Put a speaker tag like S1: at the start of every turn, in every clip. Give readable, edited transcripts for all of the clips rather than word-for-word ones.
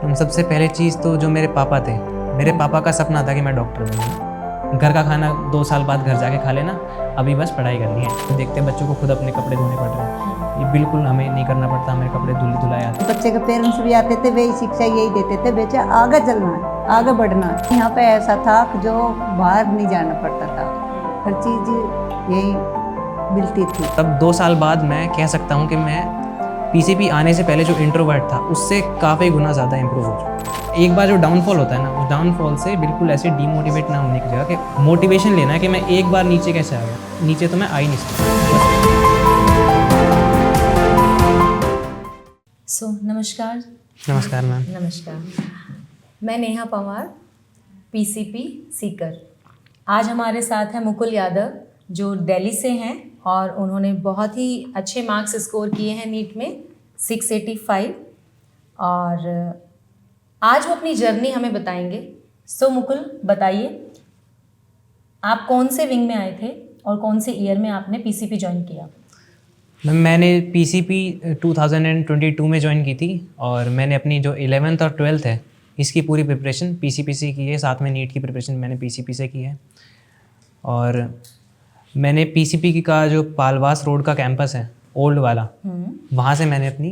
S1: सबसे पहले चीज़ तो जो मेरे पापा थे, मेरे पापा का सपना था कि मैं डॉक्टर बनूँ। घर का खाना 2 साल बाद घर जाके खा लेना, अभी बस पढ़ाई करनी है। देखते बच्चों को खुद अपने कपड़े धोने पड़ रहे हैं, ये बिल्कुल हमें नहीं करना पड़ता, हमें कपड़े धुलाए आते।
S2: बच्चे के पेरेंट्स भी आते थे, वही शिक्षा यही देते थे, बेटा आगे चलना है, आगे बढ़ना है। यहाँ पे ऐसा था कि जो बाहर नहीं जाना पड़ता था, हर चीज़ यही मिलती थी।
S1: तब 2 साल बाद मैं कह सकता हूँ कि मैं पीसीपी आने से पहले जो इंट्रोवर्ट था उससे काफ़ी गुना ज़्यादा इम्प्रूव हो चुका। एक बार जो डाउनफॉल होता है ना, उस डाउनफॉल से बिल्कुल ऐसे डीमोटिवेट ना होने की जगह कि मोटिवेशन लेना है कि मैं एक बार नीचे कैसे आ गया, नीचे तो मैं आ ही नहीं सकता।
S3: नमस्कार।
S1: नमस्कार मैम।
S3: नमस्कार, मैं नेहा पंवार, पीसीपी सीकर। आज हमारे साथ हैं मुकुल यादव जो दिल्ली से हैं और उन्होंने बहुत ही अच्छे मार्क्स स्कोर किए हैं नीट में 685 और आज वो अपनी जर्नी हमें बताएंगे। मुकुल बताइए, आप कौन से विंग में आए थे और कौन से ईयर में आपने पीसीपी ज्वाइन किया?
S1: मैंने पीसीपी 2022 में ज्वाइन की थी और मैंने अपनी जो 11th और 12th है इसकी पूरी प्रिपरेशन पीसीपी से की है, साथ में नीट की प्रिपरेशन मैंने पीसीपी से की है। और मैंने पीसीपी का जो पालवास रोड का कैंपस है ओल्ड वाला, वहाँ से मैंने अपनी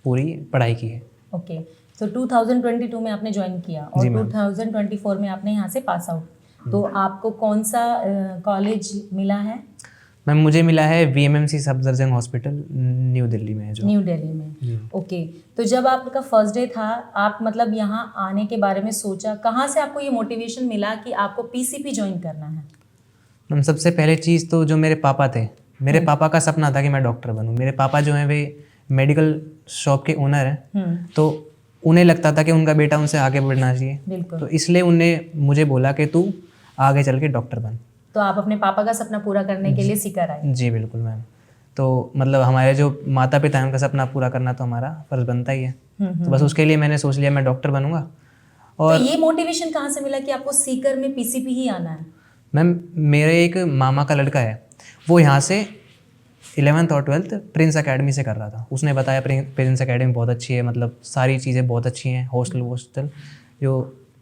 S1: पूरी पढ़ाई की है।
S3: ओके, तो 2022 में आपने ज्वाइन किया और 2024 में आपने यहाँ से पास आउट, तो आपको कौन सा कॉलेज मिला है?
S1: मैम मुझे मिला है VMMC Safdarjung hospital new Delhi में है जो।
S3: न्यू दिल्ली में, ओके। तो जब आपका फर्स्ट डे था, आप मतलब यहाँ आने के बारे में सोचा, कहाँ से आपको ये मोटिवेशन मिला कि आपको पीसीपी ज्वाइन करना है?
S1: मैम सबसे पहले चीज़ तो जो मेरे पापा थे, मेरे पापा का सपना था कि मैं डॉक्टर बनूँ। मेरे पापा जो हैं वे मेडिकल शॉप के ओनर हैं, तो उन्हें लगता था कि उनका बेटा उनसे आगे बढ़ना चाहिए, तो इसलिए उन्होंने मुझे बोला कि तू आगे चल के डॉक्टर बन।
S3: तो आप अपने पापा का सपना पूरा करने के लिए सीकर आए?
S1: जी बिल्कुल मैम। तो मतलब हमारे जो माता पिता हैं उनका सपना पूरा करना तो हमारा फर्ज बनता ही है, तो बस उसके लिए मैंने सोच लिया मैं डॉक्टर बनूंगा। और
S3: तो ये मोटिवेशन कहाँ से मिला कि आपको सीकर में पीसीपी ही आना है?
S1: मैम मेरे एक मामा का लड़का है, वो यहाँ से 11th और 12th प्रिंस एकेडमी से कर रहा था। उसने बताया प्रिंस एकेडमी बहुत अच्छी है, मतलब सारी चीज़ें बहुत अच्छी हैं, हॉस्टल जो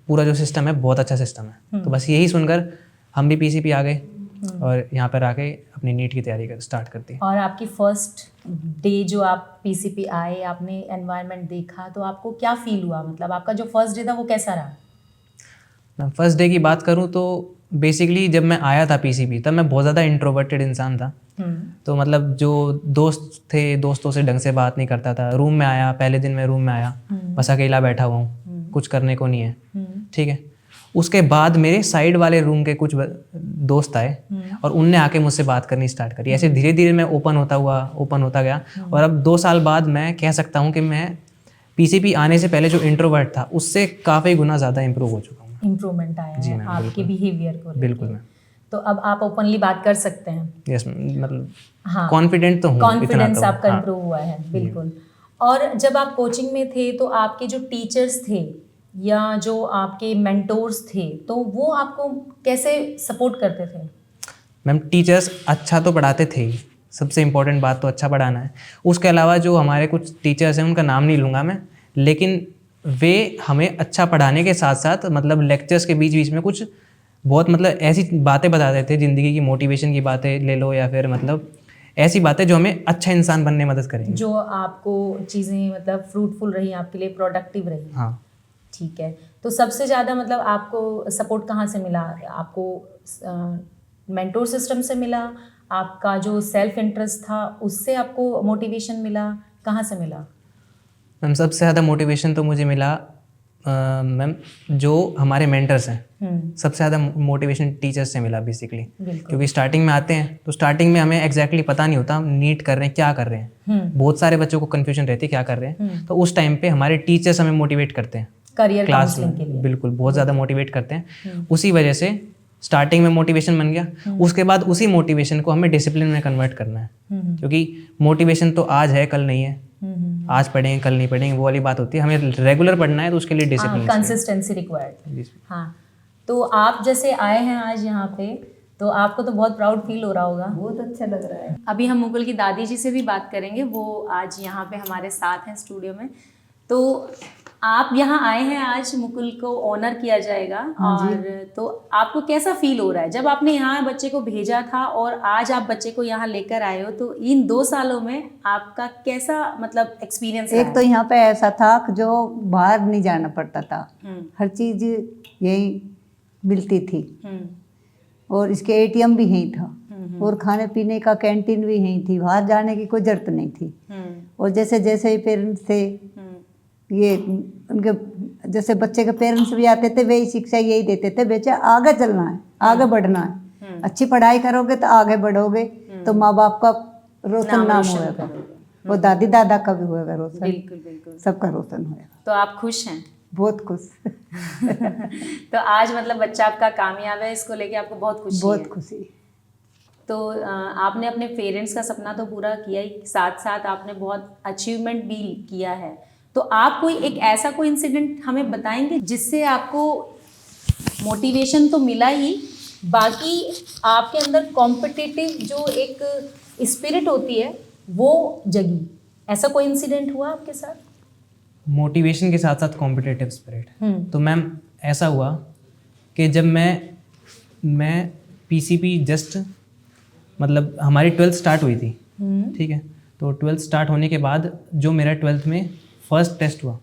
S1: पूरा जो सिस्टम है बहुत अच्छा सिस्टम है। तो बस यही सुनकर हम भी पीसीपी आ गए और यहाँ पर आके अपनी नीट की तैयारी स्टार्ट कर दी।
S3: और आपकी फर्स्ट डे जो आप पीसीपी आए, आपने एनवायरनमेंट देखा, तो आपको क्या फील हुआ? मतलब आपका जो फर्स्ट डे था वो कैसा रहा?
S1: मैं फर्स्ट डे की बात करूँ तो बेसिकली जब मैं आया था पीसीपी तब मैं बहुत ज़्यादा इंट्रोवर्टेड इंसान था। तो मतलब जो दोस्त थे, दोस्तों से ढंग से बात नहीं करता था। रूम में आया, पहले दिन मैं रूम में आया, बस अकेला बैठा हुआ हूँ, कुछ करने को नहीं है, ठीक है। उसके बाद मेरे साइड वाले रूम के कुछ दोस्त आए और उनने आके मुझसे बात करनी स्टार्ट करी। ऐसे धीरे धीरे मैं ओपन होता गया और अब 2 साल बाद मैं कह सकता हूँ कि मैं पीसीपी आने से पहले जो इंट्रोवर्ट था उससे काफ़ी गुना ज़्यादा इम्प्रूव हो चुका हूँ।
S3: इम्प्रूवमेंट आया है आपके बिहेवियर को?
S1: बिल्कुल मैम।
S3: तो अब आप ओपनली बात कर सकते हैं?
S1: यस मतलब
S3: हाँ,
S1: कॉन्फिडेंट तो हूँ,
S3: कॉन्फिडेंस
S1: तो
S3: आपका
S1: हाँ।
S3: इम्प्रूव हुआ है, बिल्कुल। और जब आप कोचिंग में थे तो आपके जो टीचर्स थे या जो आपके मेंटोर्स थे, तो वो आपको कैसे सपोर्ट करते थे?
S1: मैम टीचर्स अच्छा तो पढ़ाते थे ही, सबसे इम्पोर्टेंट बात तो अच्छा पढ़ाना है। उसके अलावा जो हमारे कुछ टीचर्स हैं उनका नाम नहीं लूँगा मैं, लेकिन वे हमें अच्छा पढ़ाने के साथ साथ मतलब लेक्चर्स के बीच बीच में कुछ बहुत मतलब ऐसी बातें बताते थे, ज़िंदगी की मोटिवेशन की बातें ले लो या फिर मतलब ऐसी बातें जो हमें अच्छा इंसान बनने में मदद करेंगी,
S3: जो आपको चीज़ें मतलब फ्रूटफुल रही, आपके लिए प्रोडक्टिव रही।
S1: हाँ
S3: ठीक है। तो सबसे ज़्यादा मतलब आपको सपोर्ट कहाँ से मिला? आपको मेंटोर सिस्टम से मिला, आपका जो सेल्फ इंटरेस्ट था उससे आपको मोटिवेशन मिला, कहाँ से मिला?
S1: मैम सबसे ज़्यादा मोटिवेशन तो मुझे मिला मैम जो हमारे मेंटर्स हैं, सबसे ज़्यादा मोटिवेशन टीचर्स से मिला बेसिकली। क्योंकि स्टार्टिंग में आते हैं तो स्टार्टिंग में हमें एग्जैक्टली पता नहीं होता हम नीट कर रहे हैं क्या कर रहे हैं, बहुत सारे बच्चों को कन्फ्यूजन रहती है क्या कर रहे हैं। तो उस टाइम पे हमारे टीचर्स हमें मोटिवेट करते हैं
S3: करियर
S1: क्लास में, बिल्कुल बहुत ज़्यादा मोटिवेट करते हैं। उसी वजह से स्टार्टिंग में मोटिवेशन बन गया। उसके बाद उसी मोटिवेशन को हमें डिसिप्लिन में कन्वर्ट करना है, क्योंकि मोटिवेशन तो आज है कल नहीं है, आज पढ़ेंगे कल नहीं पढ़ेंगे वो वाली बात होती है। हमें रेगुलर पढ़ना है तो उसके लिए डिसिप्लिन,
S3: कंसिस्टेंसी रिक्वायर्ड। हाँ, तो आप जैसे आए हैं आज यहाँ पे, तो आपको तो बहुत प्राउड फील हो रहा होगा।
S2: बहुत अच्छा लग रहा है।
S3: अभी हम मुकुल की दादी जी से भी बात करेंगे, वो आज यहाँ पे हमारे साथ हैं स्टूडियो में। तो आप यहाँ आए हैं, आज मुकुल को ऑनर किया जाएगा।
S2: हाँ जी।
S3: और तो आपको कैसा फील हो रहा है जब आपने यहाँ बच्चे को भेजा था और आज आप बच्चे को यहाँ लेकर आए हो, तो इन 2 सालों में आपका कैसा मतलब एक्सपीरियंस रहा
S2: एक तो यहाँ पे ऐसा था कि जो बाहर नहीं जाना पड़ता था,
S3: है?
S2: हर चीज़ यही मिलती थी,
S3: हम्म,
S2: और इसके एटीएम भी यहीं था, और खाने पीने का कैंटीन भी यहीं थी, बाहर जाने की कोई ज़रूरत नहीं थी। और जैसे जैसे पेरेंट्स थे, ये उनके जैसे बच्चे के पेरेंट्स भी आते थे, वही शिक्षा यही देते थे, बेटा आगे चलना है, आगे बढ़ना है, अच्छी पढ़ाई करोगे तो आगे बढ़ोगे, तो माँ बाप का रोशन नाम होएगा, वो दादी दादा का भी होएगा रोशन,
S3: बिल्कुल बिल्कुल।
S2: सबका रोशन होएगा।
S3: तो आप खुश हैं?
S2: बहुत खुश
S3: तो आज मतलब बच्चा आपका कामयाब है, इसको लेके आपको बहुत खुशी है?
S2: बहुत खुशी।
S3: तो आपने अपने पेरेंट्स का सपना तो पूरा किया ही, साथ साथ आपने बहुत अचीवमेंट भी किया है। तो आप कोई एक ऐसा कोई इंसिडेंट हमें बताएंगे जिससे आपको मोटिवेशन तो मिला ही, बाकी आपके अंदर कॉम्पिटिटिव जो एक स्पिरिट होती है वो जगी? ऐसा कोई इंसिडेंट हुआ आपके साथ?
S1: मोटिवेशन के साथ साथ कॉम्पिटिटिव स्पिरिट, तो मैम ऐसा हुआ कि जब मैं पीसीपी जस्ट मतलब हमारी 12th स्टार्ट हुई थी, ठीक है, तो 12th स्टार्ट होने के बाद जो मेरा 12th में फर्स्ट टेस्ट हुआ,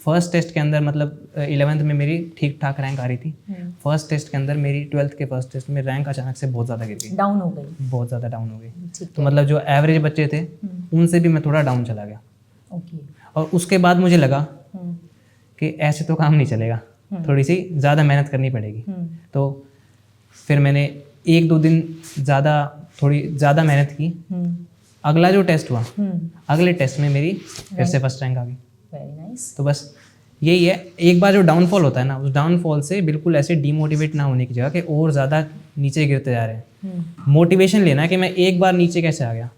S1: फर्स्ट टेस्ट के अंदर मतलब 11th में मेरी ठीक ठाक रैंक आ रही थी, फर्स्ट टेस्ट के अंदर मेरी 12th के फर्स्ट टेस्ट में रैंक अचानक से बहुत ज़्यादा गिर गई,
S3: डाउन हो गई,
S1: बहुत ज़्यादा डाउन हो गई।
S3: ठीक
S1: तो मतलब जो एवरेज बच्चे थे उनसे भी मैं थोड़ा डाउन चला गया,
S3: ओके।
S1: और उसके बाद मुझे लगा कि ऐसे तो काम नहीं चलेगा, थोड़ी सी ज़्यादा मेहनत करनी पड़ेगी। तो फिर मैंने 1-2 दिन थोड़ी ज़्यादा मेहनत की। अगला जो टेस्ट हुआ, अगले टेस्ट में मेरी फिर से फर्स्ट रैंक आ गई।
S3: Very nice.
S1: तो बस यही है, एक बार जो डाउनफॉल होता है ना, उस डाउनफॉल से बिल्कुल ऐसे डीमोटिवेट ना होने की जगह कि और ज़्यादा नीचे गिरते जा रहे हैं, मोटिवेशन लेना है कि मैं एक बार नीचे कैसे आ गया,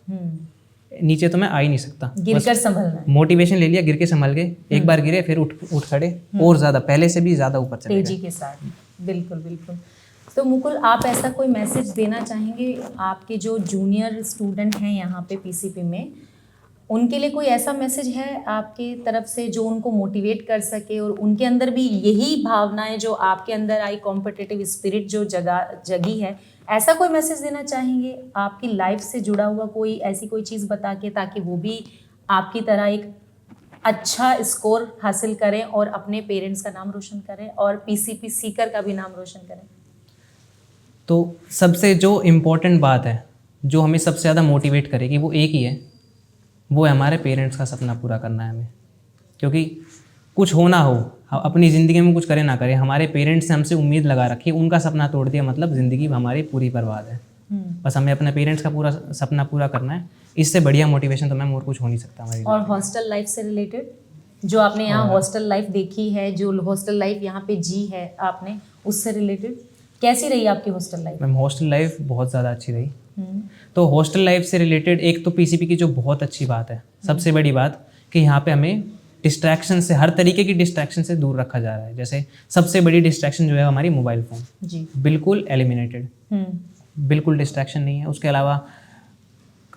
S1: नीचे तो मैं आ ही नहीं सकता,
S3: गिरकर संभलना है,
S1: मोटिवेशन ले लिया, गिर के संभल गए, एक बार गिरे फिर उठ खड़े, और ज़्यादा पहले से भी ज़्यादा ऊपर चले
S3: तेजी के साथ। बिल्कुल बिल्कुल। तो मुकुल, आप ऐसा कोई मैसेज देना चाहेंगे आपके जो जूनियर स्टूडेंट हैं यहाँ पे पीसीपी में, उनके लिए कोई ऐसा मैसेज है आपकी तरफ से जो उनको मोटिवेट कर सके और उनके अंदर भी यही भावनाएं जो आपके अंदर आई, कॉम्पिटिटिव स्पिरिट जो जगी है, ऐसा कोई मैसेज देना चाहेंगे आपकी लाइफ से जुड़ा हुआ, कोई ऐसी कोई चीज़ बता के, ताकि वो भी आपकी तरह एक अच्छा स्कोर हासिल करें और अपने पेरेंट्स का नाम रोशन करें और पीसीपी सीकर का भी नाम रोशन करें?
S1: तो सबसे जो इम्पोर्टेंट बात है, जो हमें सबसे ज़्यादा मोटिवेट करेगी, वो एक ही है, वो है हमारे पेरेंट्स का सपना पूरा करना है हमें। क्योंकि कुछ हो ना हो, अपनी ज़िंदगी में कुछ करे ना करे, हमारे पेरेंट्स ने हमसे उम्मीद लगा रखी है, उनका सपना तोड़ दिया मतलब ज़िंदगी हमारी पूरी बर्बाद है। बस हमें अपने पेरेंट्स का पूरा सपना पूरा करना है, इससे बढ़िया मोटिवेशन तो मैम और कुछ हो नहीं सकता हमारी।
S3: और हॉस्टल लाइफ से रिलेटेड, जो आपने यहाँ हॉस्टल लाइफ देखी है, जो हॉस्टल लाइफ यहाँ पे जी है आपने, उससे रिलेटेड कैसी रही आपकी hostel life?
S1: Ma'am hostel life बहुत ज़्यादा अच्छी रही। तो हॉस्टल लाइफ से रिलेटेड एक तो पीसीपी की जो बहुत अच्छी बात है, सबसे बड़ी बात, कि यहाँ पे हमें डिस्ट्रैक्शन से, हर तरीके की डिस्ट्रैक्शन से दूर रखा जा रहा है। जैसे सबसे बड़ी डिस्ट्रैक्शन जो है हमारी मोबाइल फ़ोन,
S3: जी
S1: बिल्कुल एलिमिनेटेड, बिल्कुल डिस्ट्रैक्शन नहीं है। उसके अलावा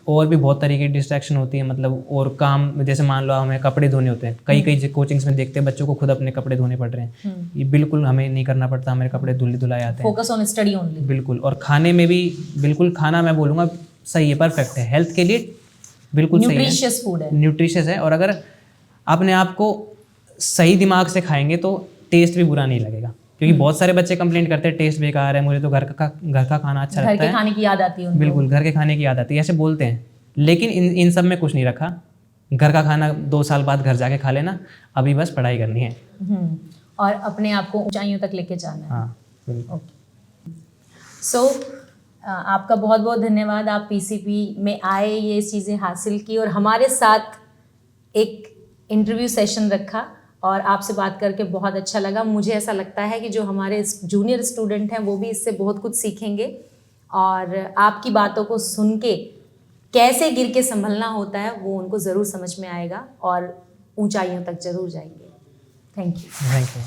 S1: और भी बहुत तरीके की डिस्ट्रैक्शन होती है, मतलब और काम, जैसे मान लो हमें कपड़े धोने होते हैं, कई कोचिंग्स में देखते हैं बच्चों को खुद अपने कपड़े धोने पड़ रहे हैं, ये बिल्कुल हमें नहीं करना पड़ता, हमारे कपड़े धुलाए आते हैं।
S3: Focus on study only.
S1: बिल्कुल। और खाने में भी बिल्कुल, खाना मैं बोलूँगा सही है, परफेक्ट है, हेल्थ के लिए बिल्कुल सही है,
S3: न्यूट्रिशियस फूड है,
S1: न्यूट्रिशियस है। और अगर अपने आप को सही दिमाग से खाएंगे तो टेस्ट भी बुरा नहीं लगेगा। क्योंकि बहुत सारे बच्चे कंप्लेंट करते हैं टेस्ट बेकार है, मुझे तो घर का खाना अच्छा लगता है,
S3: घर के खाने की याद आती है उनको।
S1: बिल्कुल, घर के खाने की याद आती है, ऐसे बोलते हैं। लेकिन इन सब में कुछ नहीं रखा। घर का खाना 2 साल बाद घर जाके खा लेना, अभी बस पढ़ाई करनी है
S3: और अपने आप को ऊंचाइयों तक लेके जाना है।
S1: हाँ बिल्कुल।
S3: ओके। सो आपका बहुत बहुत धन्यवाद, आप पीसीपी में आए, ये चीज़ें हासिल की और हमारे साथ एक इंटरव्यू सेशन रखा और आपसे बात करके बहुत अच्छा लगा। मुझे ऐसा लगता है कि जो हमारे जूनियर स्टूडेंट हैं वो भी इससे बहुत कुछ सीखेंगे और आपकी बातों को सुन के कैसे गिर के संभलना होता है वो उनको ज़रूर समझ में आएगा और ऊंचाइयों तक ज़रूर जाएंगे। Thank you.
S1: Thank you.